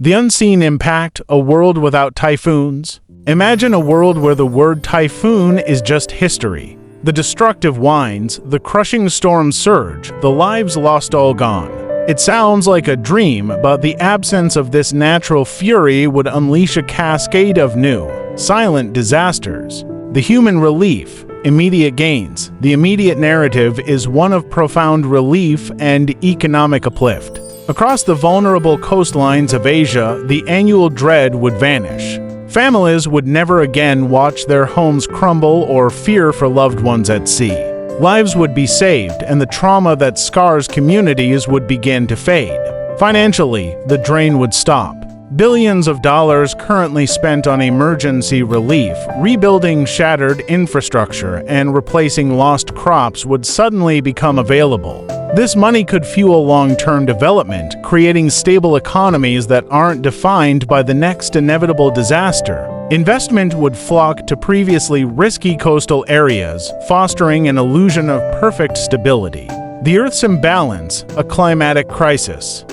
The unseen impact, a world without typhoons. Imagine a world where the word typhoon is just history. The destructive winds, the crushing storm surge, the lives lost all gone. It sounds like a dream, but the absence of this natural fury would unleash a cascade of new, silent disasters. The human relief, immediate gains. The immediate narrative is one of profound relief and economic uplift. Across the vulnerable coastlines of Asia, the annual dread would vanish. Families would never again watch their homes crumble or fear for loved ones at sea. Lives would be saved, and the trauma that scars communities would begin to fade. Financially, the drain would stop. Billions of dollars currently spent on emergency relief, rebuilding shattered infrastructure, and replacing lost crops would suddenly become available. This money could fuel long-term development, creating stable economies that aren't defined by the next inevitable disaster. Investment would flock to previously risky coastal areas, fostering an illusion of perfect stability. The Earth's imbalance, a climatic crisis.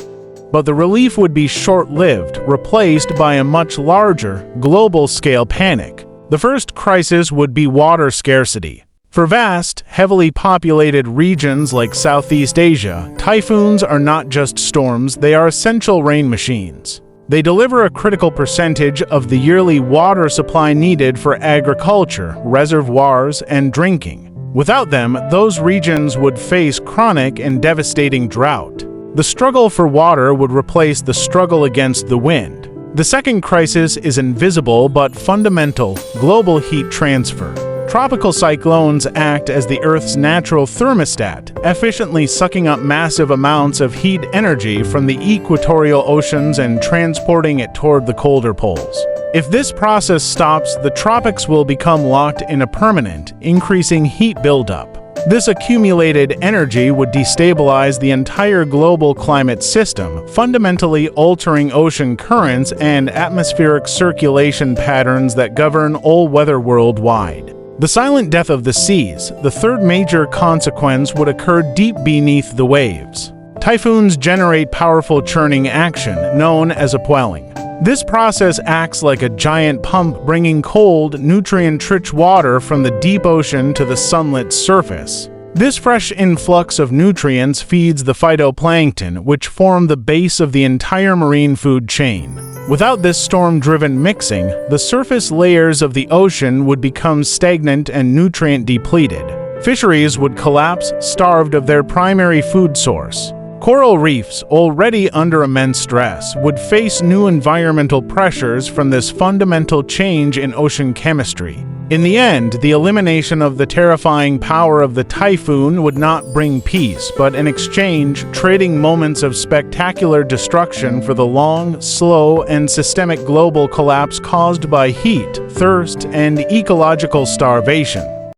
But the relief would be short-lived, replaced by a much larger, global-scale panic. The first crisis would be water scarcity. For vast, heavily populated regions like Southeast Asia, typhoons are not just storms, they are essential rain machines. They deliver a critical percentage of the yearly water supply needed for agriculture, reservoirs, and drinking. Without them, those regions would face chronic and devastating drought. The struggle for water would replace the struggle against the wind. The second crisis is invisible but fundamental: global heat transfer. Tropical cyclones act as the Earth's natural thermostat, efficiently sucking up massive amounts of heat energy from the equatorial oceans and transporting it toward the colder poles. If this process stops, the tropics will become locked in a permanent, increasing heat buildup. This accumulated energy would destabilize the entire global climate system, fundamentally altering ocean currents and atmospheric circulation patterns that govern all weather worldwide. The silent death of the seas, the third major consequence, would occur deep beneath the waves. Typhoons generate powerful churning action, known as upwelling. This process acts like a giant pump, bringing cold, nutrient-rich water from the deep ocean to the sunlit surface. This fresh influx of nutrients feeds the phytoplankton, which form the base of the entire marine food chain. Without this storm-driven mixing, the surface layers of the ocean would become stagnant and nutrient-depleted. Fisheries would collapse, starved of their primary food source. Coral reefs, already under immense stress, would face new environmental pressures from this fundamental change in ocean chemistry. In the end, the elimination of the terrifying power of the typhoon would not bring peace, but in exchange, trading moments of spectacular destruction for the long, slow, and systemic global collapse caused by heat, thirst, and ecological starvation.